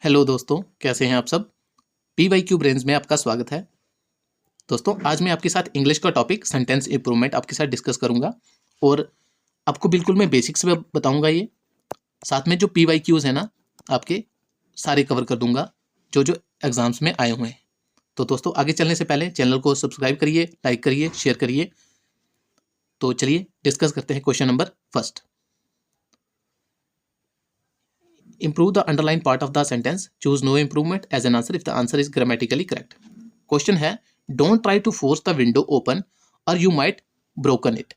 Hello दोस्तों, कैसे हैं आप सब। PYQ ब्रेन्स में आपका स्वागत है। दोस्तों, आज मैं आपके साथ इंग्लिश का टॉपिक सेंटेंस इंप्रूवमेंट आपके साथ डिस्कस करूंगा और आपको बिल्कुल मैं बेसिक्स में बताऊंगा। ये साथ में जो PYQs है ना, आपके सारे कवर कर दूंगा जो जो एग्जाम्स में आए हुए हैं। तो दोस्तों, आगे चलने से पहले चैनल को सब्सक्राइब करिए, लाइक करिए, शेयर करिए। तो चलिए डिस्कस करते हैं question number first. Improve the underlined part of the sentence. Choose no improvement as an answer if the answer is grammatically correct. Question है, don't try to force the window open or you might broken it.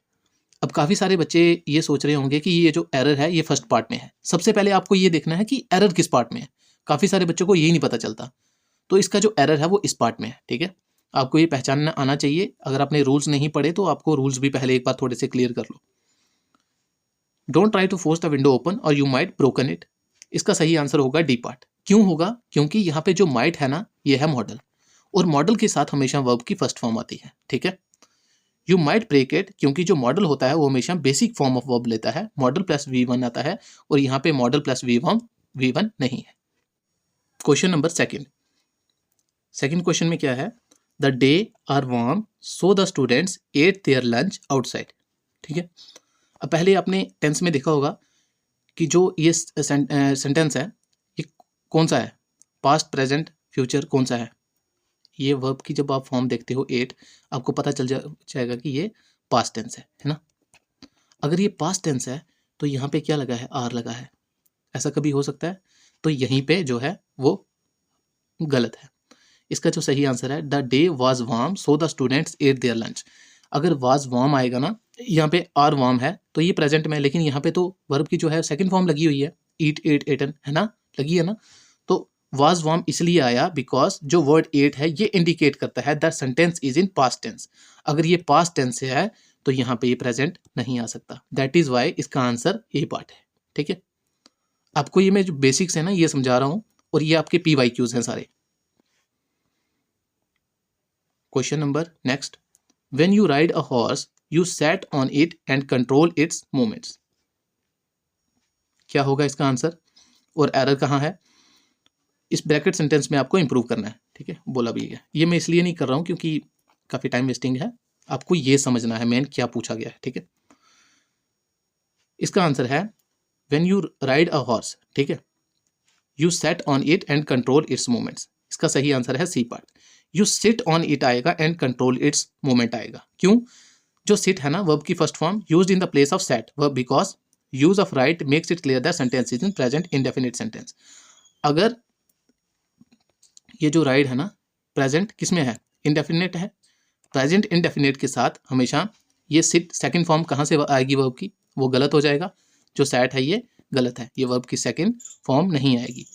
अब काफ़ी सारे बच्चे ये सोच रहे होंगे कि ये जो एरर है ये फर्स्ट पार्ट में है। सबसे पहले आपको ये देखना है कि एरर किस पार्ट में है। काफ़ी सारे बच्चों को यही नहीं पता चलता। तो इसका जो एरर है वो इस पार्ट में है। ठीक है, आपको ये पहचानना आना चाहिए। अगर आपने रूल्स नहीं पढ़े तो आपको रूल्स भी पहले एक बार थोड़े से क्लियर कर लो। Don't try to force the window open or you might broken it. इसका सही आंसर होगा डी पार्ट। क्यों होगा? क्योंकि यहाँ पे जो माइट है ना, ये है मॉडल, और मॉडल के साथ हमेशा वर्ब की फर्स्ट फॉर्म आती है। ठीक है, यू माइट ब्रेक इट, क्योंकि जो मॉडल होता है वो हमेशा बेसिक फॉर्म ऑफ वर्ब लेता है। मॉडल प्लस V1 आता है और यहाँ पे मॉडल प्लस V1 नहीं है। क्वेश्चन नंबर सेकंड क्वेश्चन में क्या है? The day are warm so the students ate their lunch outside. ठीक है, अब पहले आपने टेंस में देखा होगा कि जो ये सेंटेंस है ये कौन सा है, पास्ट, प्रेजेंट, फ्यूचर, कौन सा है? ये वर्ब की जब आप फॉर्म देखते हो 8, आपको पता चल जाएगा कि ये पास्ट टेंस है ना। अगर ये पास्ट टेंस है तो यहाँ पे क्या लगा है? आर लगा है। ऐसा कभी हो सकता है? तो यहीं पे जो है वो गलत है। इसका जो सही आंसर है, the day was warm so the students ate their lunch. अगर वॉज वार्म आएगा ना, यहाँ पे आर वार्म है तो ये प्रेजेंट में है, लेकिन यहाँ पे तो वर्ब की जो है सेकंड फॉर्म लगी हुई है, ईट, एट, एटन, है ना, लगी है ना। तो वॉज वार्म इसलिए आया बिकॉज जो वर्ड एट है ये इंडिकेट करता है the sentence is in past tense. अगर ये पास्ट टेंस से है तो यहाँ पे ये प्रेजेंट नहीं आ सकता। दैट इज वाई इसका आंसर ए पार्ट है। ठीक है, आपको ये मैं जो बेसिक्स है ना ये समझा रहा हूँ, और ये आपके PYQs हैं सारे। Question number next, when you ride a horse you sat on it and control its movements। क्या होगा इसका आंसर और एरर कहाँ है? इस ब्रैकेट सेंटेंस में आपको इंप्रूव करना है। ठीक है, बोला भी है। ये मैं इसलिए नहीं कर रहा हूँ क्योंकि काफ़ी टाइम वेस्टिंग है, आपको ये समझना है मेन क्या पूछा गया है। ठीक है, इसका आंसर है when you ride a horse। ठीक है, you sat on it and control its movements। इसका सही आंसर है C part. You sit on it आएगा एंड कंट्रोल इट्स मूवमेंट आएगा। क्यों? जो सिट है ना, वर्ब की first form used in the place of sat, verb because use of right makes it clear that sentence is in present indefinite sentence. अगर ये जो राइड है ना, प्रेजेंट किस में है? इंडेफिनिट है। प्रेजेंट इंडेफिनिट के साथ हमेशा ये सिट सेकंड फॉर्म कहाँ से आएगी वर्ब की? वो गलत हो जाएगा। जो सैट है ये गलत है, ये वर्ब की सेकंड फॉर्म नहीं आएगी।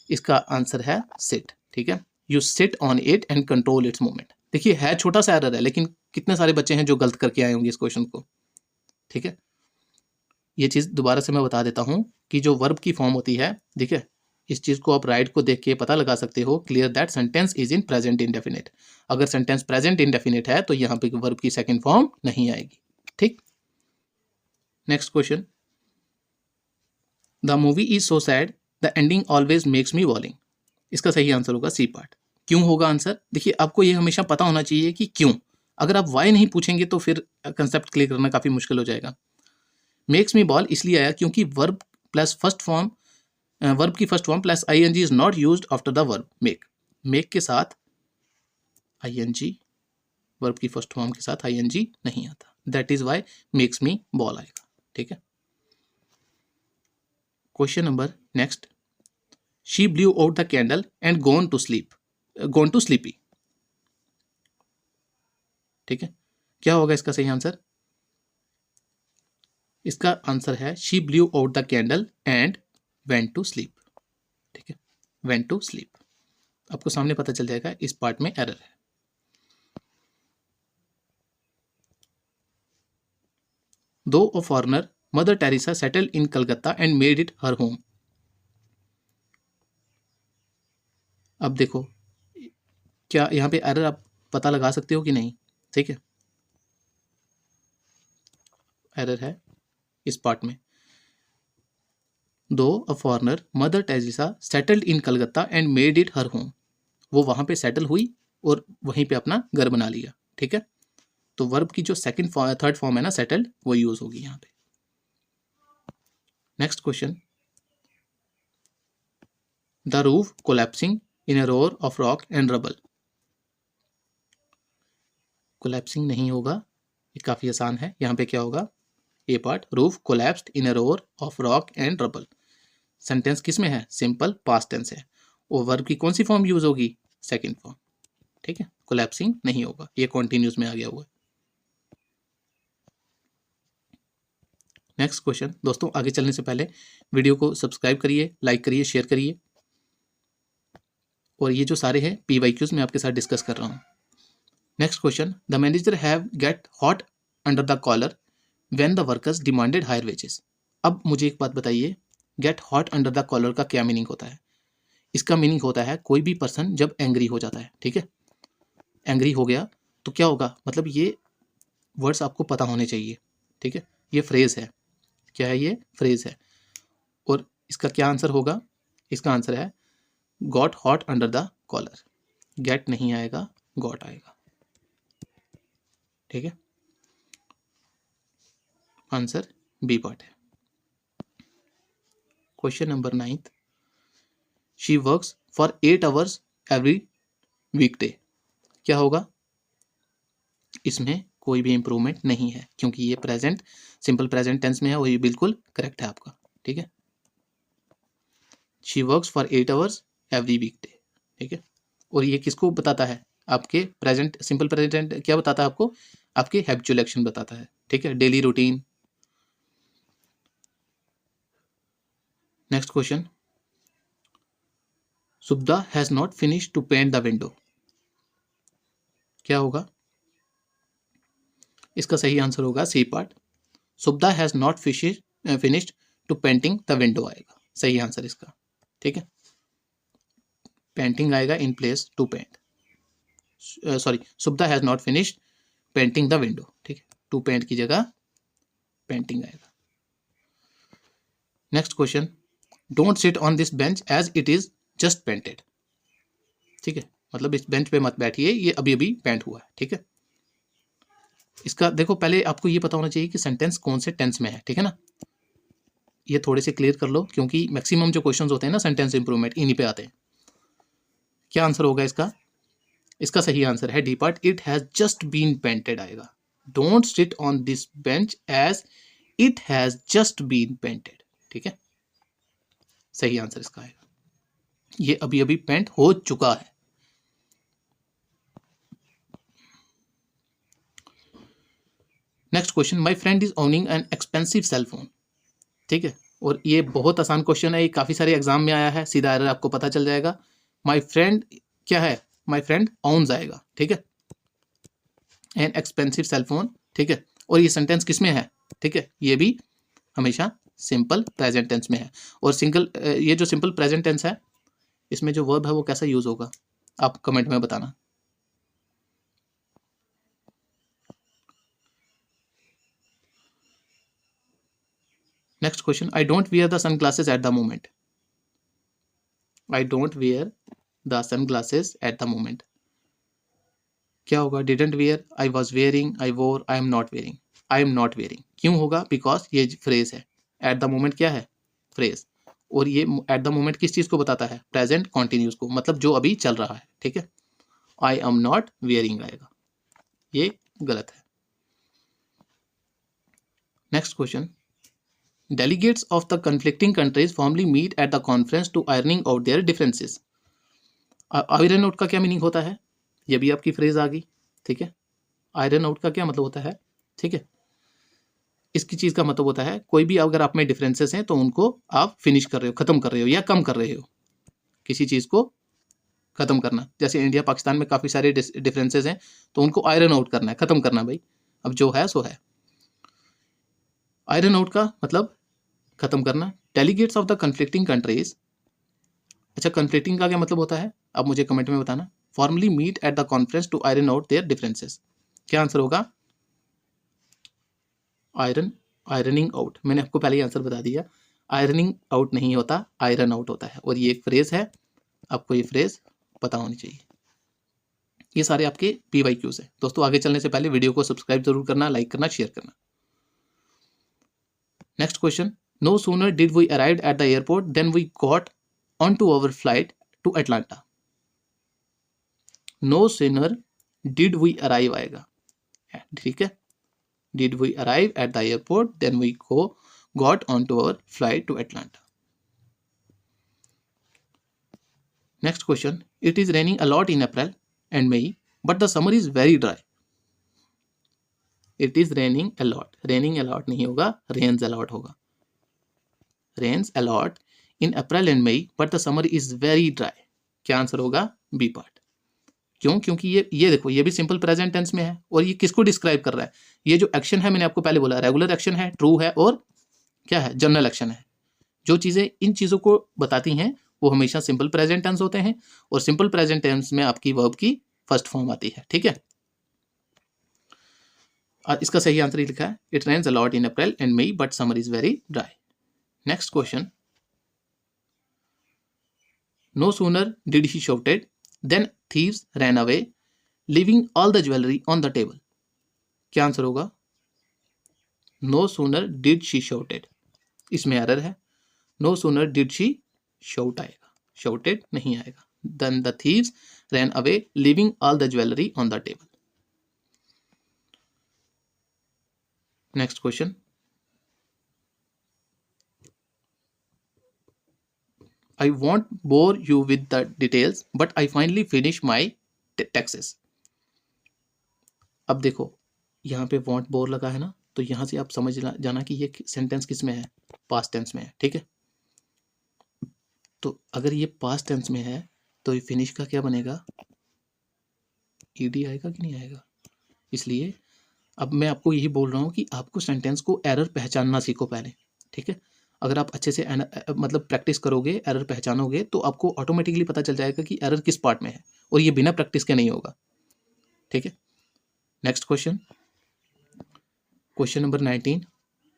इसका आंसर है सिट। ठीक है, you sit on it and control its movement. देखिए, है छोटा सा एरर है, लेकिन कितने सारे बच्चे हैं जो गलत करके आए होंगे इस क्वेश्चन को। ठीक है, ये चीज़ दोबारा से मैं बता देता हूँ कि जो वर्ब की फॉर्म होती है, ठीक है, इस चीज़ को आप राइट को देख के पता लगा सकते हो, clear that sentence is in present indefinite. अगर सेंटेंस प्रेजेंट इंडेफिनिट है तो यहाँ पे वर्ब की सेकंड फॉर्म नहीं आएगी। ठीक, next question, the movie is so sad the ending always makes me wailing. इसका सही आंसर होगा सी पार्ट। क्यों होगा आंसर? देखिए, आपको ये हमेशा पता होना चाहिए कि क्यों। अगर आप वाई नहीं पूछेंगे तो फिर कंसेप्ट क्लियर करना काफ़ी मुश्किल हो जाएगा। मेक्स मी बॉल इसलिए आया क्योंकि verb plus first form, verb की first form plus ING is not used after the verb make. Make के साथ ING, वर्ब की फर्स्ट फॉर्म के साथ ING नहीं आता। That is why makes me bawl आएगा। ठीक है, question number next, she blew out the candle and gone to sleepy. ठीक है, क्या होगा इसका सही आंसर? इसका आंसर है she blew out the candle and went to sleep. ठीक है, वेंट टू स्लीप। आपको सामने पता चल जाएगा इस पार्ट में एरर है। दो a foreigner mother Teresa settled in Calcutta and made it her home. अब देखो, क्या यहाँ पे एरर आप पता लगा सकते हो कि नहीं? ठीक है, एरर है इस पार्ट में। दो a foreigner mother Teresa settled in Calcutta and made it her home, वो वहाँ पे सेटल हुई और वहीं पे अपना घर बना लिया। ठीक है, तो वर्ब की जो सेकंड थर्ड फॉर्म है ना सेटल्ड, वो यूज होगी यहाँ पे। Next question, the roof collapsing in a roar of rock and rubble. Collapsing नहीं होगा, ये काफ़ी आसान है। यहाँ पे क्या होगा, A part, roof collapsed in a roar of rock and rubble. Sentence किस में है, सिंपल पास्ट टेंस है, और वर्ब की कौन सी फॉर्म यूज होगी, सेकंड फॉर्म। ठीक है, कोलैप्सिंग नहीं होगा, ये कॉन्टिन्यूस में आ गया हुआ है। नेक्स्ट क्वेश्चन, दोस्तों आगे चलने से पहले वीडियो को सब्सक्राइब करिए, लाइक करिए, शेयर करिए, और ये जो सारे हैं PYQs मैं आपके साथ डिस्कस कर रहा हूँ। Next question, the manager have get hot under the collar when the workers demanded higher wages. अब मुझे एक बात बताइए, get hot under the collar का क्या मीनिंग होता है। इसका मीनिंग होता है कोई भी पर्सन जब एंग्री हो जाता है। ठीक है, एंग्री हो गया तो क्या होगा, मतलब ये वर्ड्स आपको पता होने चाहिए। ठीक है, ये फ्रेज है, क्या है, ये फ्रेज है, और इसका क्या आंसर होगा, इसका आंसर है got hot under the collar. Get नहीं आएगा, गॉट आएगा। ठीक है, आंसर बी पार्ट है। Question number 9, she works for 8 hours every weekday. क्या होगा, इसमें कोई भी इंप्रूवमेंट नहीं है क्योंकि ये प्रेजेंट सिंपल प्रेजेंट टेंस में है, वही बिल्कुल करेक्ट है आपका। ठीक है, she works for 8 hours every weekday. ठीक है, और ये किसको बताता है, आपके प्रेजेंट सिंपल प्रेजेंट क्या बताता है आपको, आपके हैबिचुअल एक्शन बताता है। ठीक है, daily routine. Next question, Subdha has not finish to paint the window. क्या होगा, इसका सही आंसर होगा C part, Subdha has not finished to painting the window आएगा सही आंसर इसका। ठीक है, पेंटिंग आएगा in place to paint, sorry, Subdha has not finished painting the window. ठीक है, टू पेंट की जगह पेंटिंग आएगा। Next question, don't sit on this bench as it is just painted. ठीक है, मतलब इस बेंच पे मत बैठिए, ये अभी अभी पेंट हुआ है। ठीक है, इसका देखो पहले आपको ये पता होना चाहिए कि सेंटेंस कौन से टेंस में है। ठीक है ना, ये थोड़े से क्लियर कर लो क्योंकि मैक्सिमम जो क्वेश्चंस होते हैं ना सेंटेंस इंप्रूवमेंट इन्हीं पे आते हैं। क्या आंसर होगा इसका, इसका सही आंसर है D part, it has just been painted आएगा। Don't sit on this bench as it has just been painted. ठीक है, सही आंसर इसका आएगा, ये अभी अभी पेंट हो चुका है। Next question, my friend is owning an expensive cell phone. ठीक है, और ये बहुत आसान क्वेश्चन है, ये काफी सारे एग्जाम में आया है, सीधा एरर आपको पता चल जाएगा। माय फ्रेंड क्या है, माय फ्रेंड ओन्स आएगा। ठीक है, एन एक्सपेंसिव सेल फोन। ठीक है, और ये सेंटेंस किस में है, ठीक है, ये भी हमेशा सिंपल प्रेजेंट टेंस में है। और ये जो सिंपल प्रेजेंट टेंस है, इसमें जो वर्ब है वो कैसा यूज होगा, आप कमेंट में बताना। Next question, I don't wear the sun glasses at the moment. I don't wear the sun glasses at the moment, क्या होगा, didn't wear, I was wearing, I wore, I am not wearing. I am not wearing क्यों होगा, because ये phrase है, eight the moment क्या है, phrase, और ये एट द मोमेंट किस चीज को बताता है, प्रेजेंट कॉन्टिन्यूस को, मतलब जो अभी चल रहा है। ठीक है, आई एम नॉट वेयरिंग आएगा, ये गलत है। Next question, delegates of the conflicting countries formally meet at the conference to ironing out their differences। Iron out का क्या मीनिंग होता है, ये भी आपकी फ्रेज आ गई। ठीक है, आयरन आउट का क्या मतलब होता है, ठीक है, इसकी चीज का मतलब होता है कोई भी अगर आप में डिफरेंसेस हैं तो उनको आप फिनिश कर रहे हो, खत्म कर रहे हो या कम कर रहे हो, किसी चीज को खत्म करना। जैसे इंडिया पाकिस्तान में काफी सारे डिफरेंसेस हैं तो उनको आयरन आउट करना है, खत्म करना भाई, अब जो है सो है। आयरन आउट का मतलब खत्म करना। Delegates of the conflicting countries, अच्छा कन्फ्लिक्टिंग का क्या मतलब होता है, अब मुझे कमेंट में बताना। Formally meet at the conference to iron out their differences, क्या आंसर होगा, आयरनिंग आउट, मैंने आपको पहले ही आंसर बता दिया, आयरनिंग आउट नहीं होता, आयरन आउट होता है। और ये एक फ्रेज है, आपको ये फ्रेज पता होनी चाहिए। ये सारे आपके PYQs हैं। दोस्तों आगे चलने से पहले वीडियो को सब्सक्राइब जरूर करना, लाइक करना, शेयर करना। Next question, no sooner did we arrive at the airport then we got on to our flight to Atlanta. No sooner did we arrive आएगा, ठीक है। Did we arrive at the airport then we got on to our flight to Atlanta. Next question, it is raining a lot in April and May but the summer is very dry. It is raining a lot, raining a lot नहीं होगा, rains a lot होगा। Rains a lot in April and May but the summer is very dry. क्या answer होगा? B part. क्यों? क्योंकि ये देखो, ये भी सिंपल प्रेजेंट टेंस में है और ये किसको डिस्क्राइब कर रहा है? ये जो एक्शन है, मैंने आपको पहले बोला, रेगुलर एक्शन है, ट्रू है और क्या है? जनरल एक्शन है। जो चीजें इन चीजों को बताती हैं वो हमेशा सिंपल प्रेजेंट टेंस होते हैं और सिंपल प्रेजेंट टेंस में आपकी वर्ब की फर्स्ट फॉर्म आती है, ठीक है। इसका सही आंसर ही लिखा है, it rains a lot in April and May but summer is very dry. Next question, no sooner did he shouted then thieves ran away leaving all the jewellery on the table. क्या answer होगा? No sooner did she shouted, इसमें error है। No sooner did she shout आएगा, shouted नहीं आएगा। Then the thieves ran away leaving all the jewellery on the table. Next question, I won't bore you with the details, but I finally finished my taxes. अब देखो यहाँ पे won't bore लगा है ना, तो यहाँ से आप समझ जाना कि ये सेंटेंस किस में है? पास्ट टेंस में है, ठीक है। तो अगर ये पास्ट टेंस में है तो ये फिनिश का क्या बनेगा? ईडी आएगा कि नहीं आएगा? इसलिए अब मैं आपको यही बोल रहा हूँ कि आपको सेंटेंस को एरर पहचानना सीखो पहले, ठीक है। अगर आप अच्छे से मतलब प्रैक्टिस करोगे, एरर पहचानोगे, तो आपको ऑटोमेटिकली पता चल जाएगा कि एरर किस पार्ट में है और ये बिना प्रैक्टिस के नहीं होगा, ठीक है। Next question, question number 19,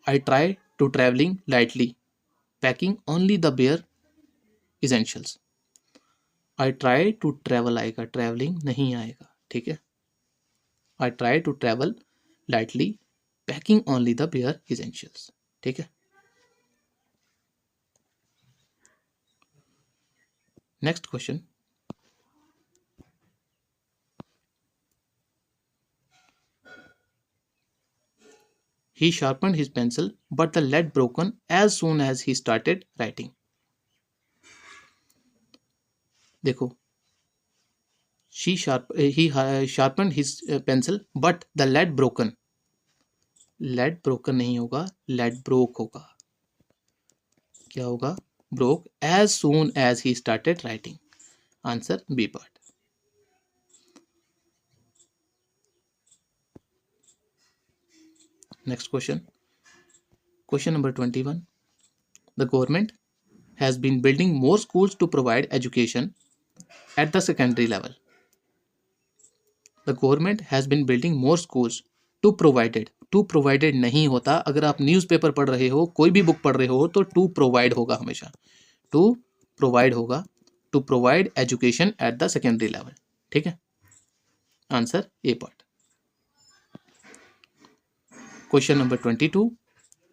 I try to travelling lightly packing only the bare essentials. I try to travel आएगा, ट्रैवलिंग नहीं आएगा, ठीक है। I try to travel lightly packing only the bare essentials, ठीक है। Next question, he sharpened his pencil but the lead broken as soon as he started writing। देखो, he sharpened his pencil but the lead broken, lead broken नहीं होगा, lead broke होगा। क्या होगा? broke as soon as he started writing। Answer B part. Next question, question number 21, the government has been building more schools to provide education at the secondary level। The government has been building more schools to provided नहीं होता। अगर आप newspaper पढ़ रहे हो, कोई भी book पढ़ रहे हो, तो to provide होगा हमेशा, to provide होगा, to provide education at the secondary level, ठीक है। Answer A part. Question number 22,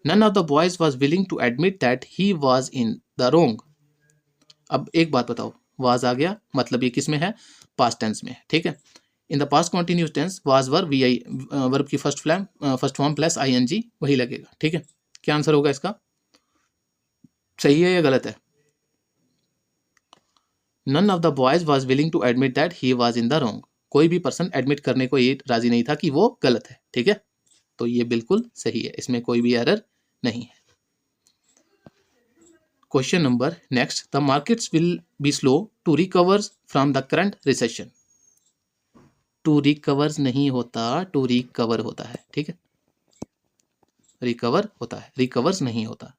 none of the boys was willing to admit that he was in the wrong। अब एक बात बताओ, was आ गया, मतलब ये किस में है? पास्ट टेंस में है, ठीक है। In the past continuous tense was verb, verb की फर्स्ट फॉर्म प्लस ing वही लगेगा, ठीक है। क्या आंसर होगा इसका? सही है या गलत है? None of the boys was willing to admit that he was in the wrong। कोई भी पर्सन एडमिट करने को ये राजी नहीं था कि वो गलत है, ठीक है। तो ये बिल्कुल सही है, इसमें कोई भी एरर नहीं है। Question number next, the markets will be slow to recover from the current recession. To recovers नहीं होता, टू रिकवर होता है, ठीक है। रिकवर होता है, रिकवर्स नहीं होता।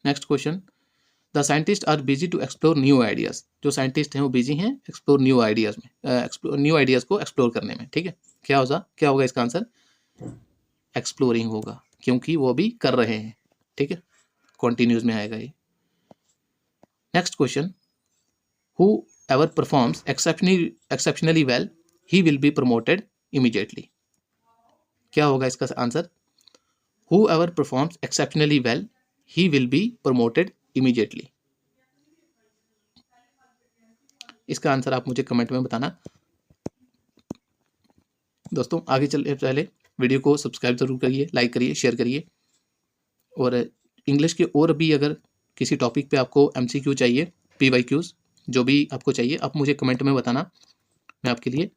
Next question, the scientist are busy to explore new ideas. जो साइंटिस्ट हैं वो बिजी हैं एक्सप्लोर न्यू आइडियाज में, न्यू आइडियाज को एक्सप्लोर करने में, ठीक है। क्या होगा इसका आंसर? एक्सप्लोरिंग होगा, क्योंकि वो अभी कर रहे हैं, ठीक है, कॉन्टिन्यूज में आएगा ये। Next question, who ever performs exceptionally well he will be promoted immediately. क्या होगा इसका answer? Who ever performs exceptionally well he will be promoted immediately. इसका आंसर आप मुझे कमेंट में बताना। दोस्तों आगे चलने पहले वीडियो को सब्सक्राइब जरूर करिए, लाइक करिए, शेयर करिए। और इंग्लिश के और भी अगर किसी टॉपिक पे आपको एमसीक्यू चाहिए, पीवाईक्यूज जो भी आपको चाहिए, आप मुझे कमेंट में बताना, मैं आपके लिए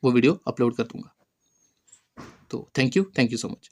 वो वीडियो अपलोड कर दूंगा। तो थैंक यू सो मच।